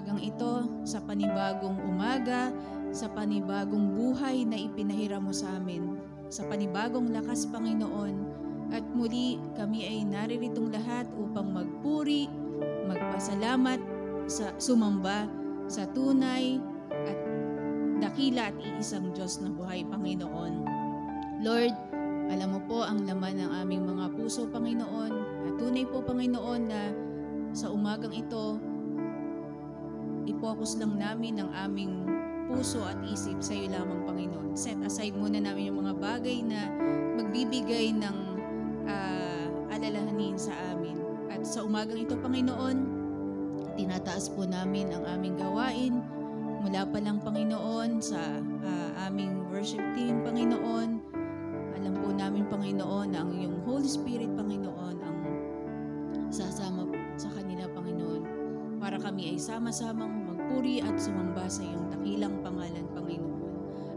umagang ito, sa panibagong umaga, sa panibagong buhay na ipinahiram mo sa amin, sa panibagong lakas, Panginoon. At muli kami ay nariritong lahat upang magpuri, magpasalamat, sumamba sa tunay at dakila at iisang Diyos na buhay, Panginoon. Lord, alam mo po ang laman ng aming mga puso, Panginoon. At tunay po, Panginoon, na sa umagang ito, i-focus lang namin ang aming puso at isip sa iyo lamang, Panginoon. Set aside muna namin yung mga bagay na magbibigay ng alalahanin sa amin. At sa umagang ito, Panginoon, tinataas po namin ang aming gawain mula pa lang, Panginoon, sa aming worship team, Panginoon. Alam po namin, Panginoon, na ang iyong Holy Spirit, Panginoon, ang sasama sa kanila, Panginoon, para kami ay sama-samang magpuri at sumamba sa iyong dakilang pangalan, Panginoon.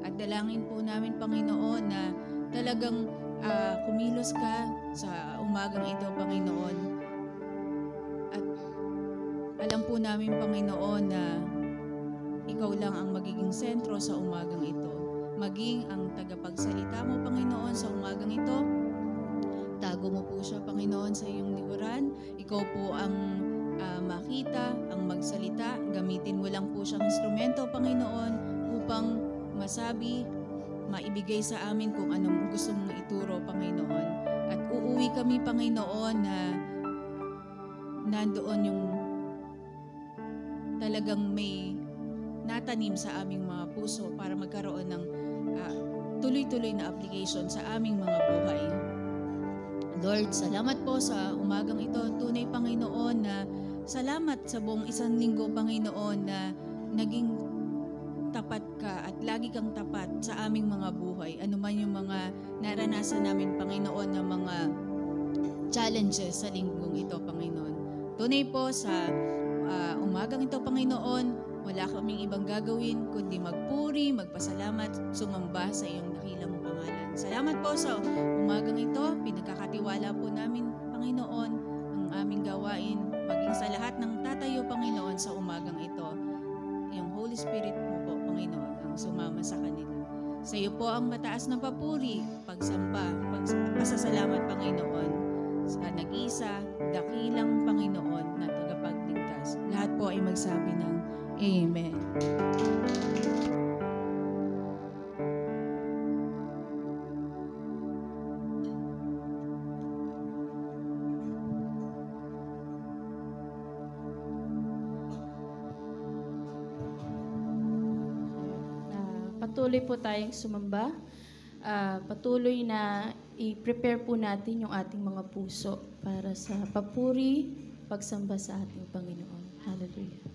At dalangin po namin, Panginoon, na talagang kumilos ka sa umagang ito, Panginoon. At alam po namin, Panginoon, na ikaw lang ang magiging sentro sa umagang ito. Maging ang tagapagsalita mo, Panginoon, sa umagang ito. Tago mo po siya, Panginoon, sa iyong likuran. Ikaw po ang makita, ang magsalita. Gamitin mo lang po siyang instrumento, Panginoon, upang masabi, maibigay sa amin kung anong gusto mong ituro, Panginoon. At uuwi kami, Panginoon, na nandoon yung talagang may natanim sa aming mga puso para magkaroon ng tuloy-tuloy na application sa aming mga buhay. Lord, salamat po sa umagang ito. Tunay, Panginoon, na salamat sa buong isang linggo, Panginoon, na naging tapat ka at lagi kang tapat sa aming mga buhay. Ano man yung mga naranasan namin, Panginoon, na mga challenges sa linggong ito, Panginoon. Tunay po sa umagang ito, Panginoon, wala kaming ibang gagawin kundi magpuri, magpasalamat, sumamba sa iyong dakilang pangalan. Salamat po sa umagang ito. Pinagkakatiwala po namin, Panginoon, ang aming gawain, maging sa lahat ng tatayo, Panginoon, sa umagang ito. Yung Holy Spirit mo po, Panginoon, ang sumama sa kanila. Sa iyo po ang mataas na papuri, pagsamba, pasasalamat, Panginoon, sa nag-isa, dakilang Panginoon na tagapagligtas. Lahat po ay magsabi ng Amen. Patuloy po tayong sumamba. Patuloy na i-prepare po natin yung ating mga puso para sa papuri, pagsamba sa ating Panginoon. Hallelujah.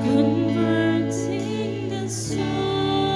Converting the soul.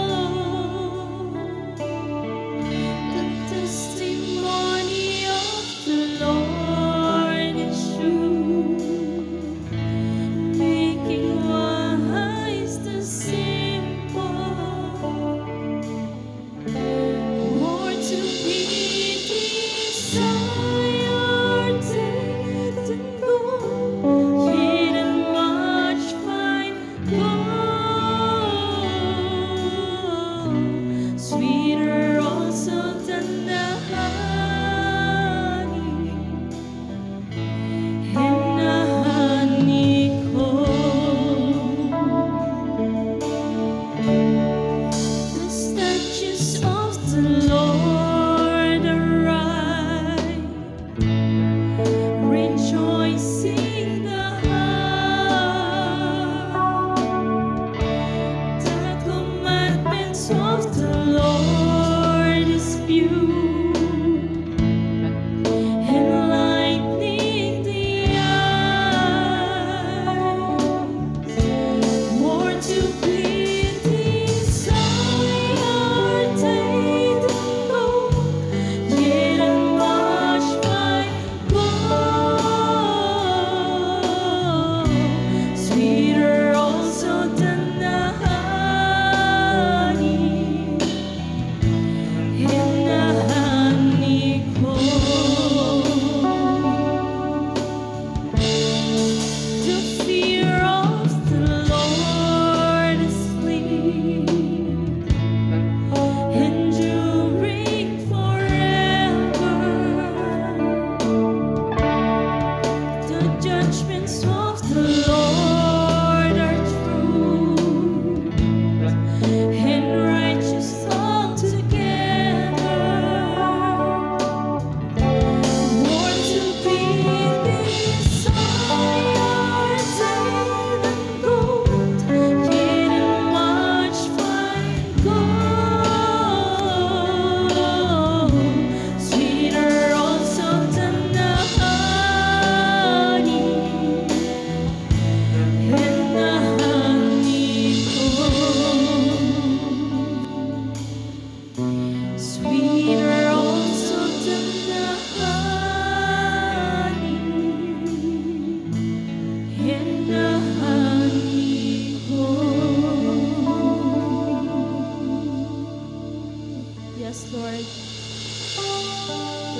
Yes, Lord.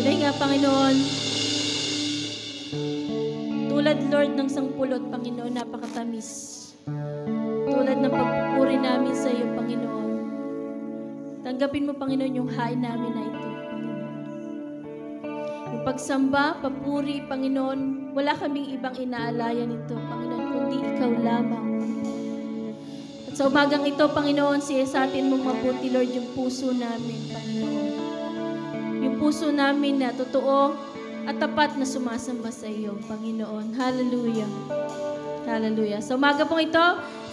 Tunay nga, Panginoon, tulad, Lord, ng sangpulot, Panginoon, napakatamis. Tulad ng pagpupuri namin sa iyo, Panginoon. Tanggapin mo, Panginoon, yung hain namin na ito, Panginoon. Yung pagsamba, papuri, Panginoon, wala kaming ibang inaalaya nito, Panginoon, kundi ikaw lamang. At sa umagang ito, Panginoon, siya sa atin mong mabuti, Lord, yung puso namin, Panginoon. Yung puso namin na totoo at tapat na sumasamba sa iyo, Panginoon. Hallelujah. Hallelujah. Sa umaga pong ito,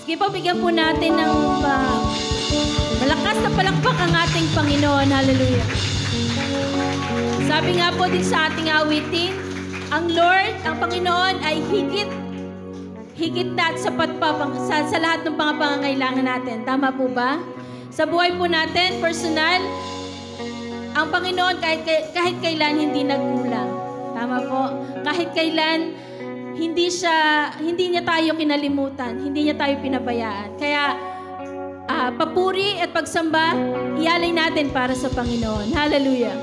sige po, bigyan po natin ng malakas na palakpak ang ating Panginoon. Hallelujah. Sabi nga po din sa ating awitin, ang Lord, ang Panginoon ay higit na at sapat pa sa lahat ng pangangailangan natin. Tama po ba? Sa buhay po natin, personal, ang Panginoon kahit kailan hindi nagkulang. Tama po? Kahit kailan hindi niya tayo kinalimutan, hindi niya tayo pinabayaan. Kaya papuri at pagsamba, ialay natin para sa Panginoon. Hallelujah.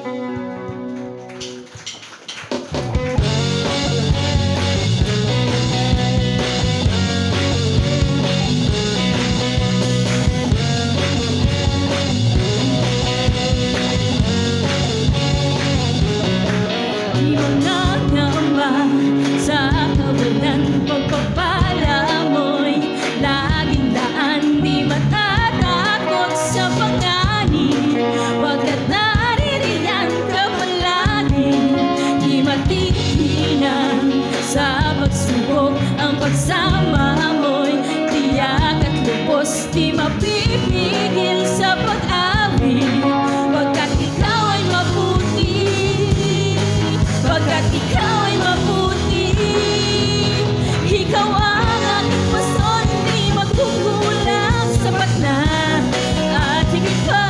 Pagsama mo'y tiyak at lubos, di mapipigil sa pag-awi. Pagkat ikaw ay mabuti, pagkat ikaw ay mabuti. Ikaw ang aking pason, hindi magkukulang, sapat na at higit pa.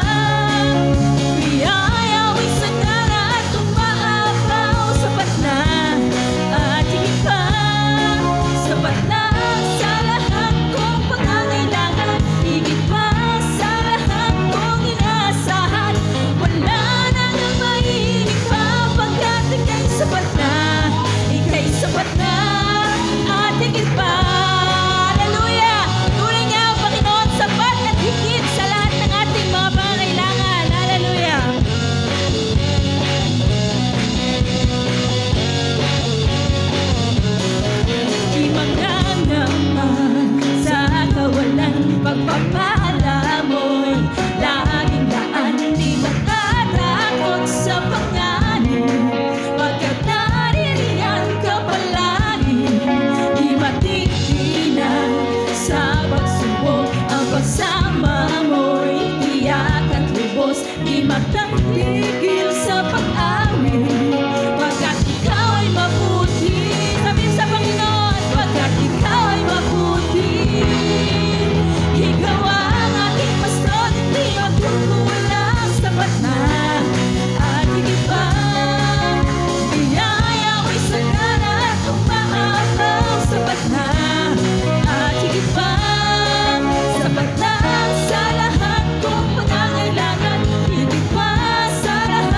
Biyayawin sa dara at umaapaw, sapat na at higit pa. Sapat na sa lahat kong pangangailangan, higit pa sa lahat kong inaasahan. Wala nang mahigit pa, pagkat ika'y sapat na, ika'y sapat na at higit pa. Hallelujah! Tunay nga ang Panginoon, sapat at higit sa lahat ng ating mga pangangailangan. Hallelujah! Di mangangaman sa kawalan, pagpapala mo'y laging daan. Di matatakot sa panganib, pagkat naririyan ka palagi. Di matigilan sa pagsubok, ang pagsama mo'y tiyak at lubos. Di matangtigil sa pag-awi, pagkat ikaw ay mabuti. Sabi sa Panginoon, pagkat ikaw ay mabuti. Ikaw ang aking pastor, hindi magkukulang, sapat na at higit pa. Biyayawin sa dara at umaapaw, sapat na at higit pa. Sapat na sa lahat kong pangangailangan, higit pa sa lahat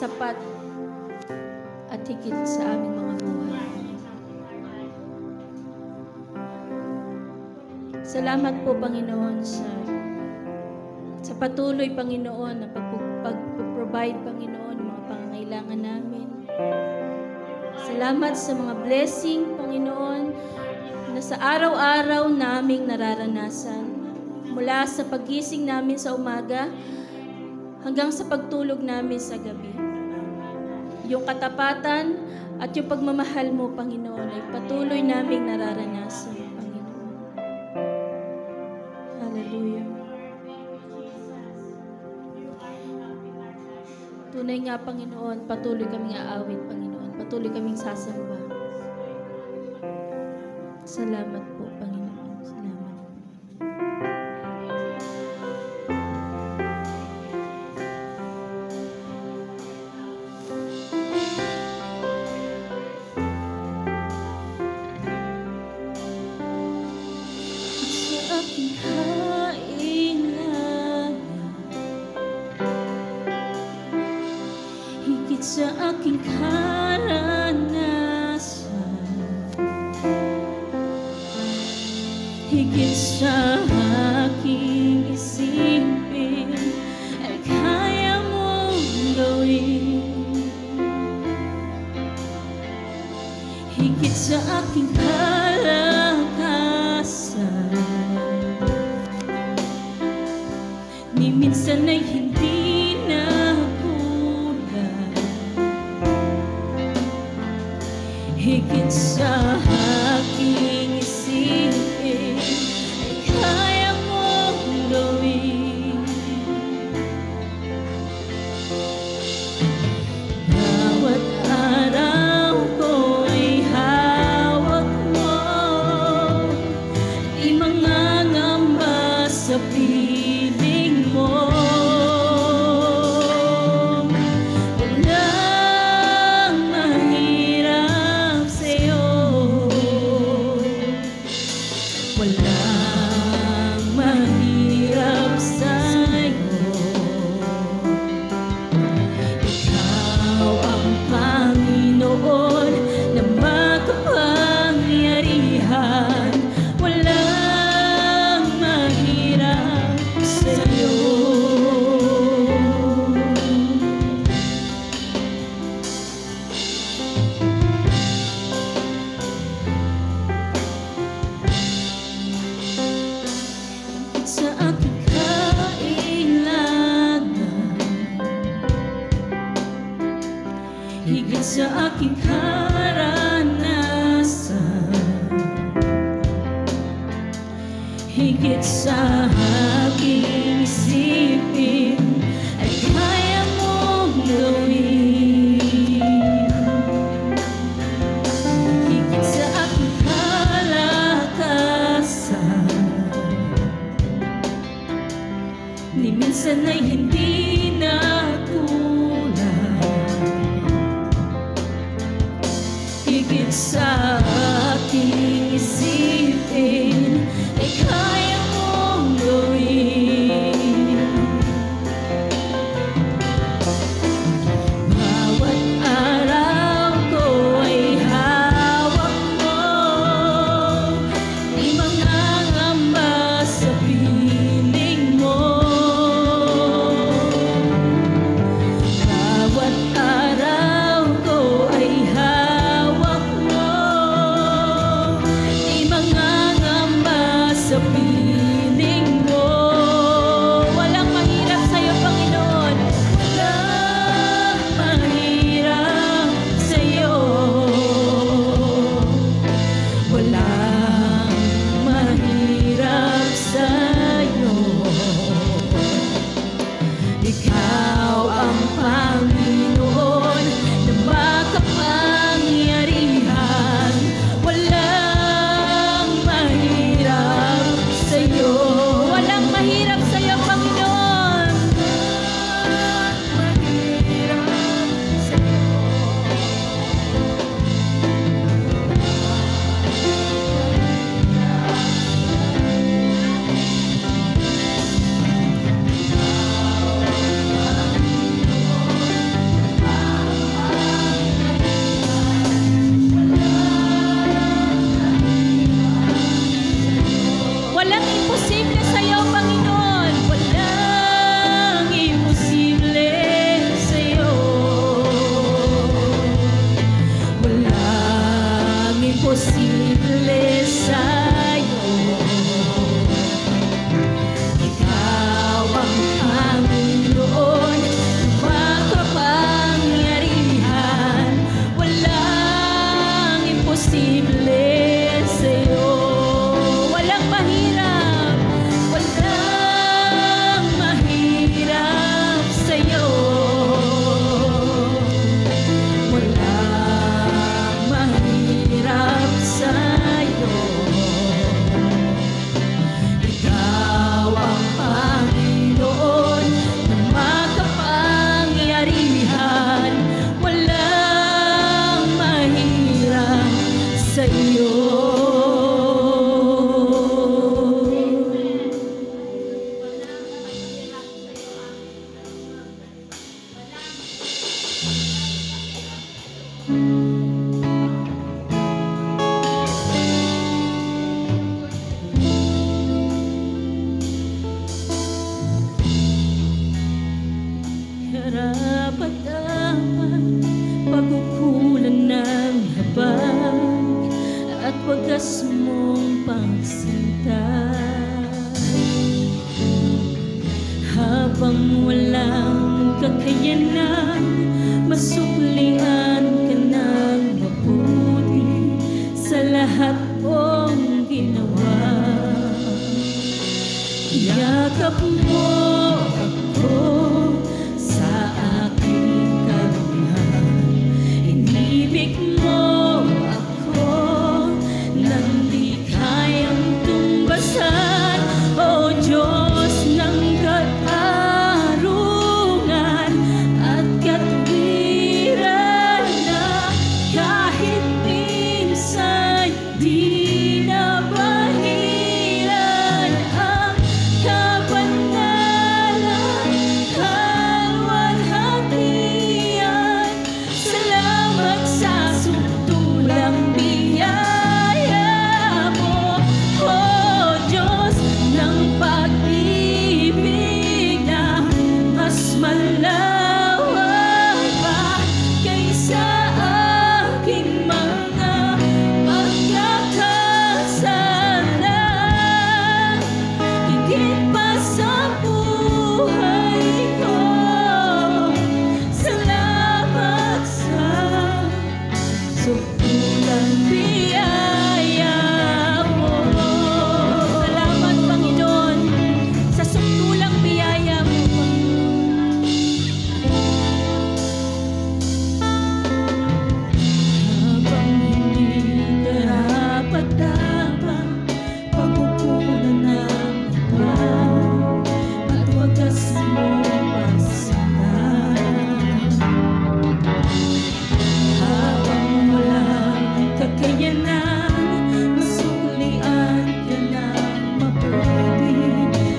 sapat at higit sa aming mga buhay. Salamat po, Panginoon, sa patuloy, Panginoon, na pag-provide, Panginoon, ng mga pangangailangan namin. Salamat sa mga blessing, Panginoon, na sa araw-araw naming nararanasan. Mula sa pagising namin sa umaga hanggang sa pagtulog namin sa gabi. Yung katapatan at yung pagmamahal mo, Panginoon, ay patuloy naming nararanasan, Panginoon. Hallelujah. Tunay nga, Panginoon, patuloy kaming aawit, Panginoon. Patuloy kaming sasamba. Salamat po, Panginoon. Salamat. Sa aking kailangan, higit sa aking karanasan, higit sa aking isipin, ay kaya mong gawin. Higit sa aking kalakasan, ni minsan ay hindi na kulang. Higit sa aking isipin, ay kaya mong gawin. Bawat araw ko ay hawak mo, di mangangamba sa piling mo. Walang mahirap sa'yo, walang mahirap sa'yo. Ikaw ang Panginoon na makapangyarihan, walang mahirap sa'yo. Sa aking kailangan, higit sa aking karanasan, higit sa aking isipin, ay kaya mong gawin. Higit sa aking kalakasan, ni minsan ay hindi na kulang. Higit sa aking isipin, ay kaya mong gawin. wagas mong pagsinta. Habang walang kakayanan, masuklian ka ng mabuti sa lahat mong ginawa. Yakap mo ako sa aking karuhan, inibig mo ako nang di kayang tumbasan. O Diyos ng katarungan at katwiran na kahit minsan di nabahiran ang kabanalan, kalwalhatian. Salamat sa sukdulang biyaya mo, O Diyos ng pag-ibig na mas malawak pa kaysa aking mga pagkakasala. Higit pa sa buhay ko, salamat sa sukdulang biyaya mo. Salamat, Panginoon, sa sukdulang biyaya mo. Habang hindi karapat-dapat pagkukunan ng iba at wagas mong pagsinta. Habang walang kakayanan, masuklian ka ng mabuti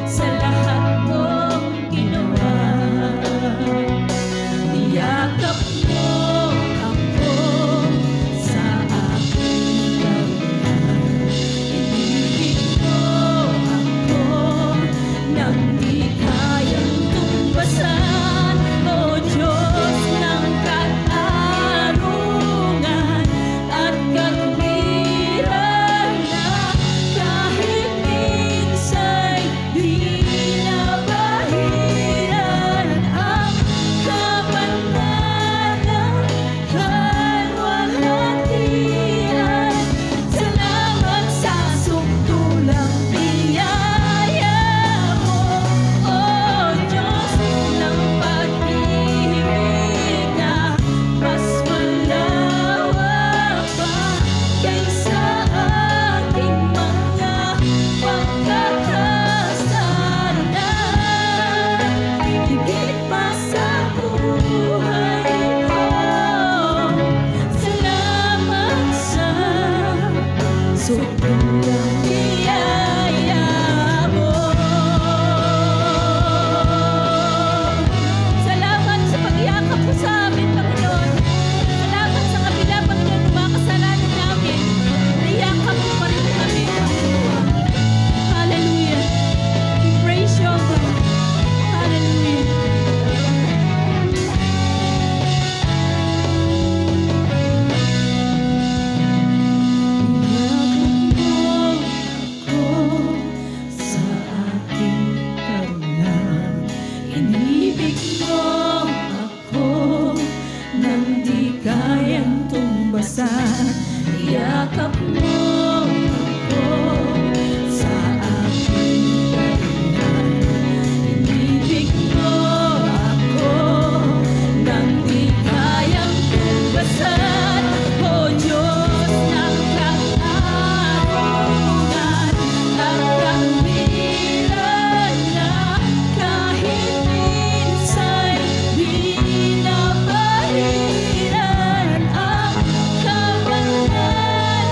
sa lahat mong ginawa. Yakap mo ako sa aking karuhan, inibig mo ako nang di kayang tumbasan. O Diyos ng katarungan at katwiran na kahit minsa'y di nabahiran ang kabanalan, kalwalhatian. Salamat sa sukdulang biyaya mo, O Diyos ng pag-ibig na mas malawak pa kaysa aking mga pagkakasala. Higit pa sa buhay ko, salamat sa sukdulang biyaya mo. Salamat sa pagyakap mo sa amin, Panginoon. Salamat sa kabila, Panginoon, ng mga kasalanan namin. Niyakap mo pa rin kami, Panginoon. Hallelujah. We praise you, God. Hallelujah. Yakap mo ako sa aking karuhan, inibig mo ako nang di kayang tumbasan. Yakap mo ako sa aking karuhan, inibig mo ako nang di kayang tumbasan. O Diyos ng katarungan at katwiran na kahit minsa'y di nabahiran ang kabanalan,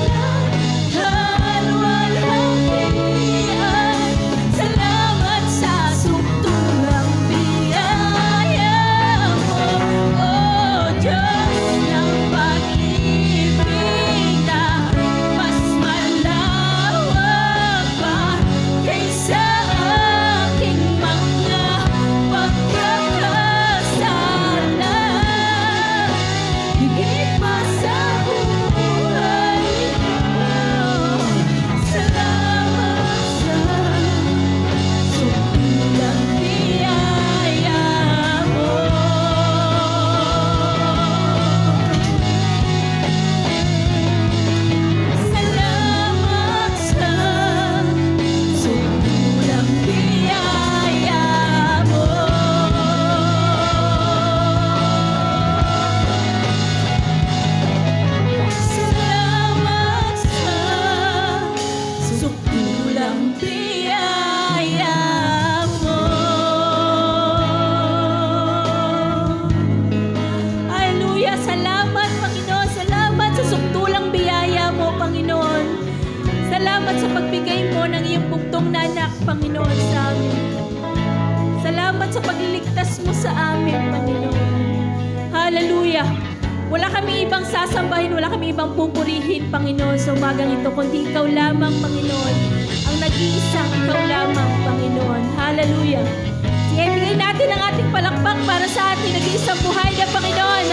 mo sa amin, Panginoon. Hallelujah. Wala kami ibang sasambahin, wala kami ibang pupurihin, Panginoon, sa umagang ito, kundi Ikaw lamang, Panginoon. Ang nag-iisang Ikaw lamang, Panginoon. Hallelujah. Sige, bigay natin ang ating palakpak para sa ating nag-iisang buhay na Panginoon.